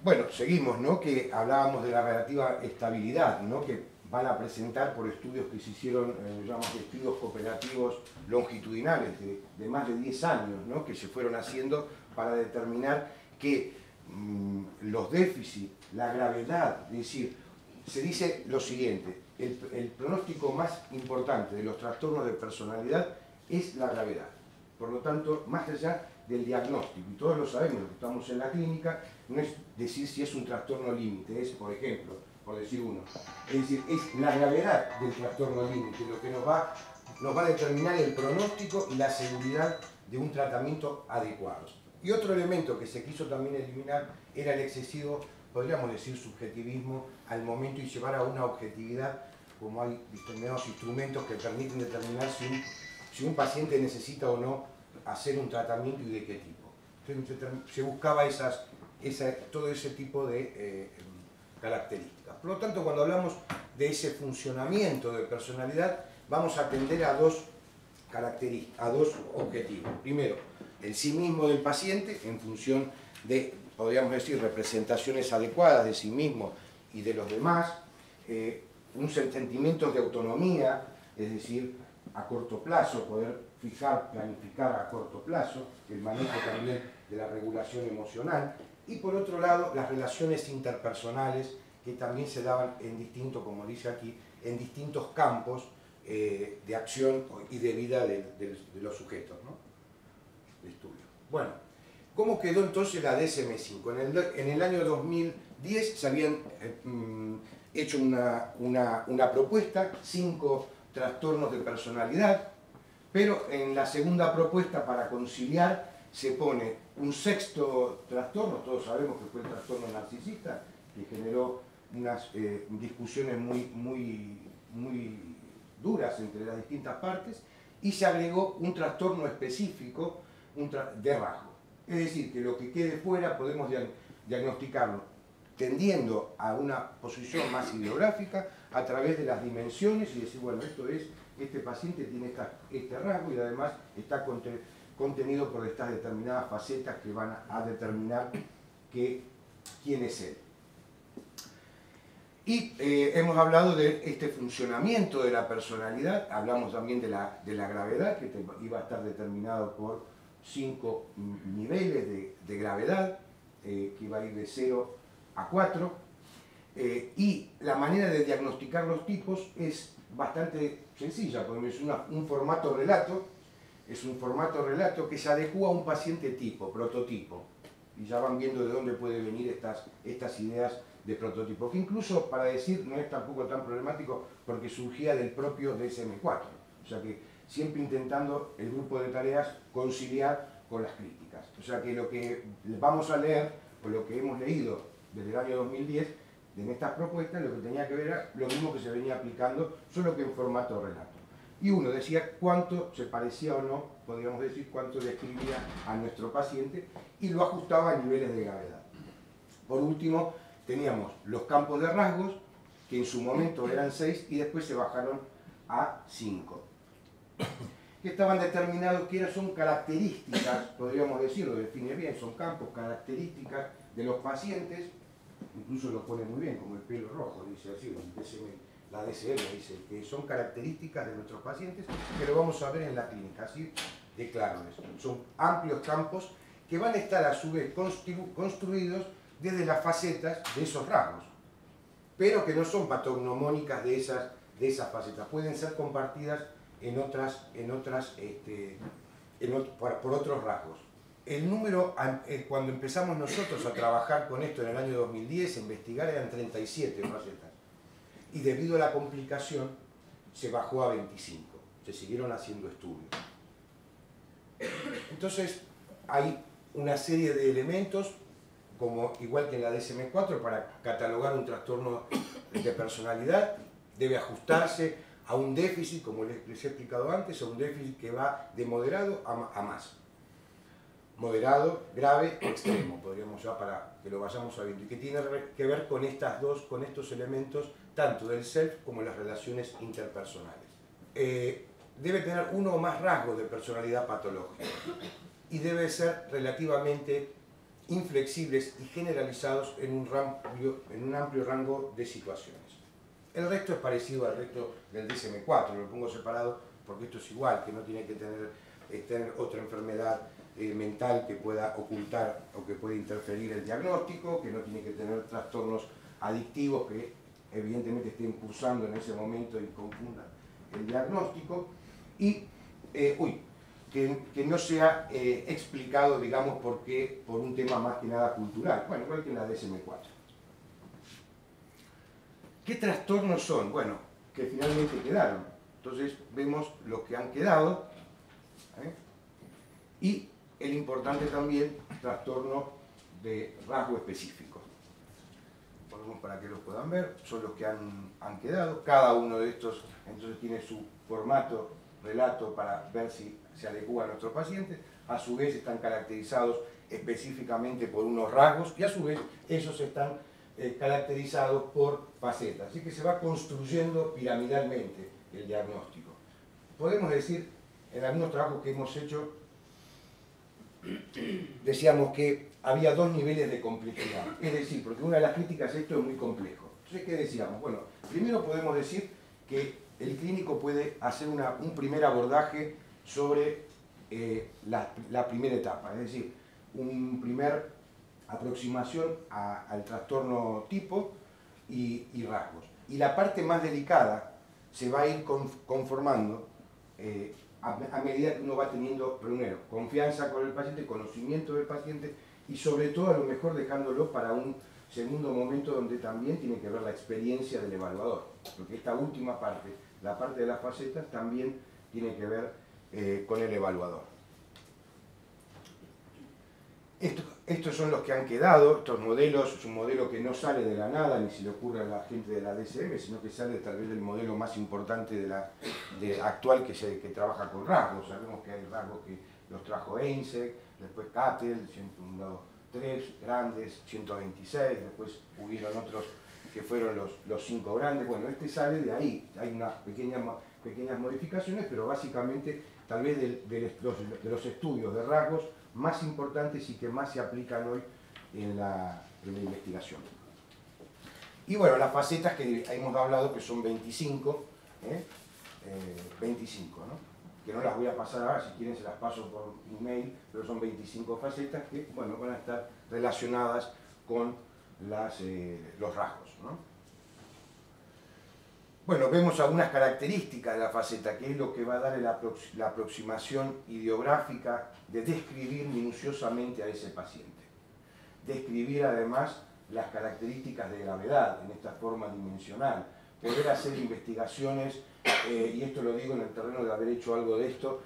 Bueno, seguimos, ¿no? Que hablábamos de la relativa estabilidad, ¿no? Que van a presentar por estudios que se hicieron, llamamos estudios cooperativos longitudinales de más de 10 años, ¿no? Que se fueron haciendo para determinar que los déficits, la gravedad, es decir, se dice lo siguiente, el pronóstico más importante de los trastornos de personalidad es la gravedad. Por lo tanto, más allá del diagnóstico, y todos lo sabemos, los que estamos en la clínica, no es decir si es un trastorno límite, es, por ejemplo, por decir uno, es decir, es la gravedad del trastorno límite lo que nos va a determinar el pronóstico y la seguridad de un tratamiento adecuado. Y otro elemento que se quiso también eliminar era el excesivo, podríamos decir, subjetivismo al momento y llevar a una objetividad, como hay determinados instrumentos que permiten determinar si un paciente necesita o no hacer un tratamiento y de qué tipo. Entonces, se buscaba todo ese tipo de características. Por lo tanto, cuando hablamos de ese funcionamiento de personalidad, vamos a atender a dos características, a dos objetivos. Primero, el sí mismo del paciente en función de, podríamos decir, representaciones adecuadas de sí mismo y de los demás, un sentimiento de autonomía, es decir, a corto plazo, poder fijar, planificar a corto plazo, el manejo también de la regulación emocional, y por otro lado, las relaciones interpersonales que también se daban en distintos, como dice aquí, en distintos campos de acción y de vida de los sujetos, ¿no? De estudio. Bueno, ¿cómo quedó entonces la DSM-5? En el año 2010 se habían hecho una propuesta, 5 trastornos de personalidad, pero en la segunda propuesta para conciliar se pone un 6º trastorno, todos sabemos que fue el trastorno narcisista, que generó unas discusiones muy duras entre las distintas partes, y se agregó un trastorno específico de rasgo. Es decir, que lo que quede fuera podemos diagnosticarlo tendiendo a una posición más ideográfica a través de las dimensiones y decir, bueno, este paciente tiene este rasgo y además está contenido por estas determinadas facetas que van a determinar quién es él. Y hemos hablado de este funcionamiento de la personalidad, hablamos también de la gravedad, que iba a estar determinado por 5 niveles de gravedad, que iba a ir de 0 a 4, y la manera de diagnosticar los tipos es bastante sencilla, porque es un formato relato, es un formato relato que se adecua a un paciente tipo, prototipo, y ya van viendo de dónde pueden venir estas ideas de prototipo, que incluso, para decir, no es tampoco tan problemático porque surgía del propio DSM-4, o sea que siempre intentando el grupo de tareas conciliar con las críticas, o sea que lo que vamos a leer, o lo que hemos leído desde el año 2010, en estas propuestas, lo que tenía que ver era lo mismo que se venía aplicando, solo que en formato relato. Y uno decía cuánto se parecía o no, podríamos decir cuánto describía a nuestro paciente, y lo ajustaba a niveles de gravedad. Por último, teníamos los campos de rasgos, que en su momento eran 6 y después se bajaron a 5. Que estaban determinados que son características, podríamos decir, lo define bien, son campos, características de los pacientes, incluso lo pone muy bien, como el pelo rojo, dice así, la DSM dice que son características de nuestros pacientes, que lo vamos a ver en la clínica, así de claro eso. Son amplios campos que van a estar a su vez construidos desde las facetas de esos rasgos, pero que no son patognomónicas de esas facetas, pueden ser compartidas por otros rasgos. El número, cuando empezamos nosotros a trabajar con esto en el año 2010, a investigar, eran 37 facetas. Y debido a la complicación, se bajó a 25. Se siguieron haciendo estudios. Entonces, hay una serie de elementos, como igual que en la DSM-4, para catalogar un trastorno de personalidad. Debe ajustarse a un déficit, como les he explicado antes, a un déficit que va de moderado a más. Moderado, grave, extremo, podríamos ya para que lo vayamos sabiendo, y que tiene que ver con estos elementos, tanto del self como las relaciones interpersonales. Debe tener uno o más rasgos de personalidad patológica y debe ser relativamente inflexibles y generalizados en un amplio rango de situaciones. El resto es parecido al resto del DSM-4, lo pongo separado porque esto es igual, que no tiene que tener otra enfermedad mental que pueda ocultar o que pueda interferir el diagnóstico, que no tiene que tener trastornos adictivos que evidentemente estén cursando en ese momento y confundan el diagnóstico, y que no sea explicado, digamos, por un tema más que nada cultural, bueno, igual que en la DSM-4. ¿Qué trastornos son? Bueno, que finalmente quedaron. Entonces vemos los que han quedado, y el importante también, trastorno de rasgo específico. Ponemos para que los puedan ver, son los que han quedado. Cada uno de estos entonces tiene su formato, relato, para ver si se adecúa a nuestros pacientes. A su vez están caracterizados específicamente por unos rasgos y a su vez esos están caracterizados por facetas. Así que se va construyendo piramidalmente el diagnóstico. Podemos decir, en algunos trabajos que hemos hecho, decíamos que había dos niveles de complejidad. Es decir, porque una de las críticas, esto es muy complejo. Entonces, ¿qué decíamos? Bueno, primero podemos decir que el clínico puede hacer un primer abordaje sobre la primera etapa, es decir, una primera aproximación al trastorno tipo y rasgos. Y la parte más delicada se va a ir conformando a medida que uno va teniendo, primero, confianza con el paciente, conocimiento del paciente y sobre todo a lo mejor dejándolo para un segundo momento donde también tiene que ver la experiencia del evaluador. Porque esta última parte, la parte de las facetas, también tiene que ver con el evaluador. Estos son los que han quedado, estos modelos, es un modelo que no sale de la nada, ni se le ocurre a la gente de la DSM, sino que sale tal vez del modelo más importante actual que trabaja con rasgos. Sabemos que hay rasgos que los trajo Einseg, después Cattell, 101.3 grandes, 126, después hubieron otros que fueron los 5 grandes. Bueno, este sale de ahí, hay unas pequeñas modificaciones, pero básicamente tal vez de los estudios de rasgos más importantes y que más se aplican hoy en la investigación. Y bueno, las facetas que hemos hablado, que son 25, 25, ¿no? Que no las voy a pasar ahora, si quieren se las paso por email, pero son 25 facetas que, bueno, van a estar relacionadas con los rasgos, ¿no? Bueno, vemos algunas características de la faceta, que es lo que va a dar la aproximación ideográfica de describir minuciosamente a ese paciente. Describir además las características de gravedad en esta forma dimensional, poder hacer investigaciones, y esto lo digo en el terreno de haber hecho algo de esto,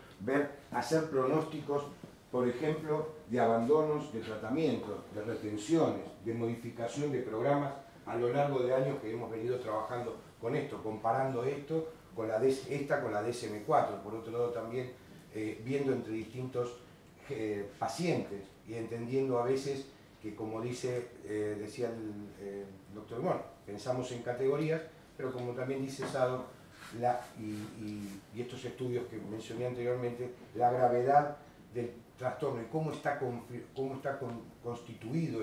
hacer pronósticos, por ejemplo, de abandonos de tratamiento, de retenciones, de modificación de programas a lo largo de años que hemos venido trabajando con esto, comparando esto con la DSM-4, por otro lado también viendo entre distintos pacientes y entendiendo a veces que, como decía el doctor Mon, pensamos en categorías, pero como también dice Sado, y estos estudios que mencioné anteriormente, la gravedad del trastorno y cómo está constituido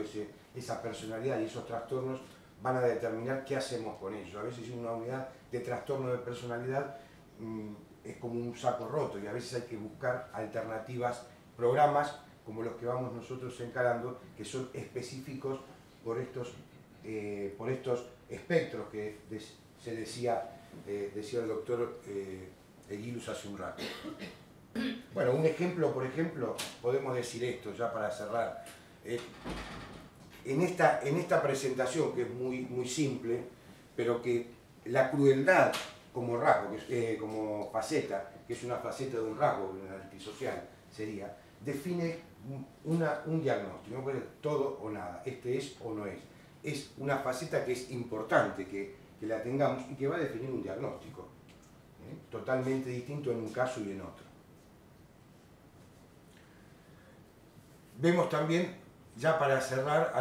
esa personalidad y esos trastornos van a determinar qué hacemos con ellos. A veces una unidad de trastorno de personalidad es como un saco roto y a veces hay que buscar alternativas, programas como los que vamos nosotros encarando, que son específicos por estos espectros que decía el doctor Eguiluz hace un rato. Bueno, un ejemplo, por ejemplo, podemos decir esto ya para cerrar. En esta presentación, que es muy simple, pero que la crueldad como rasgo, como faceta, que es una faceta de un rasgo antisocial, sería, define un diagnóstico, no puede ser todo o nada, este es o no es. Es una faceta que es importante que la tengamos y que va a definir un diagnóstico, totalmente distinto en un caso y en otro. Vemos también, ya para cerrar,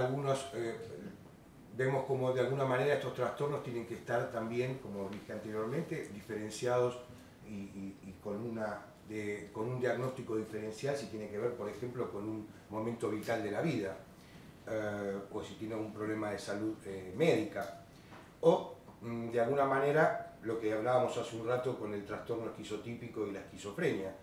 vemos como de alguna manera estos trastornos tienen que estar también, como dije anteriormente, diferenciados y con un diagnóstico diferencial si tiene que ver, por ejemplo, con un momento vital de la vida. o si tiene algún problema de salud médica, o de alguna manera lo que hablábamos hace un rato con el trastorno esquizotípico y la esquizofrenia,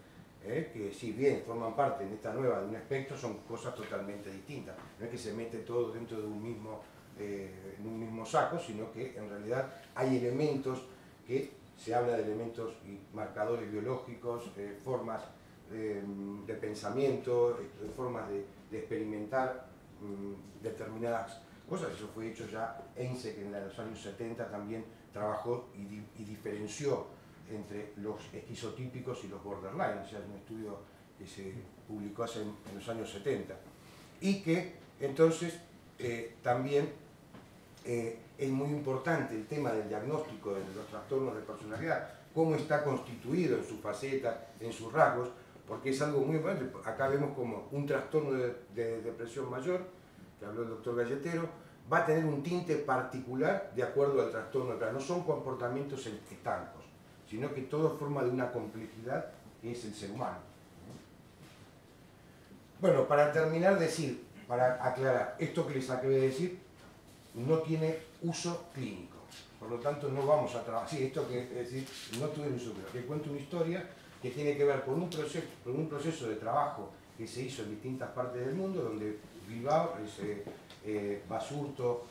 que si bien forman parte en esta nueva de un espectro, son cosas totalmente distintas. No es que se mete todo dentro de en un mismo saco, sino que en realidad hay elementos que se habla de elementos y marcadores biológicos, formas de pensamiento, formas de experimentar determinadas cosas. Eso fue hecho ya Einstein, que en los años 70 también trabajó y diferenció entre los esquizotípicos y los borderline. O sea, es un estudio que se publicó en los años 70 y que entonces también es muy importante el tema del diagnóstico de los trastornos de personalidad, cómo está constituido en sus facetas, en sus rasgos, porque es algo muy importante. Acá vemos como un trastorno de depresión mayor, que habló el doctor Galletero, va a tener un tinte particular de acuerdo al trastorno. No son comportamientos estancos, sino que todo forma de una complejidad que es el ser humano. Bueno, para terminar, para aclarar, esto que les acabé de decir no tiene uso clínico, por lo tanto no vamos a trabajar. Sí, esto que es decir, no tuve uso clínico, que cuento una historia que tiene que ver con un proceso de trabajo que se hizo en distintas partes del mundo, donde Bilbao, Basurto,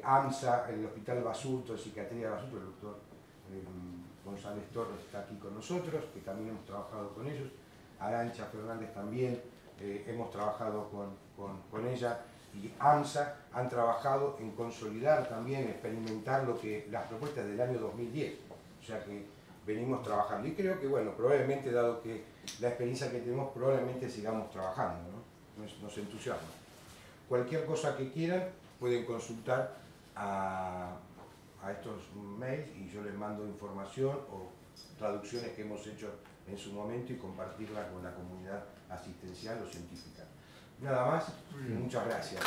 AMSA, el Hospital Basurto, de Psiquiatría de Basurto, el doctor González Torres está aquí con nosotros, que también hemos trabajado con ellos, Arantxa Fernández también, hemos trabajado con ella, y AMSA han trabajado en consolidar también, experimentar las propuestas del año 2010, o sea que venimos trabajando, y creo que bueno, probablemente dado que la experiencia que tenemos, probablemente sigamos trabajando, ¿no? Nos entusiasma. Cualquier cosa que quieran pueden consultar a estos mails y yo les mando información o traducciones que hemos hecho en su momento y compartirla con la comunidad asistencial o científica. Nada más, muchas gracias.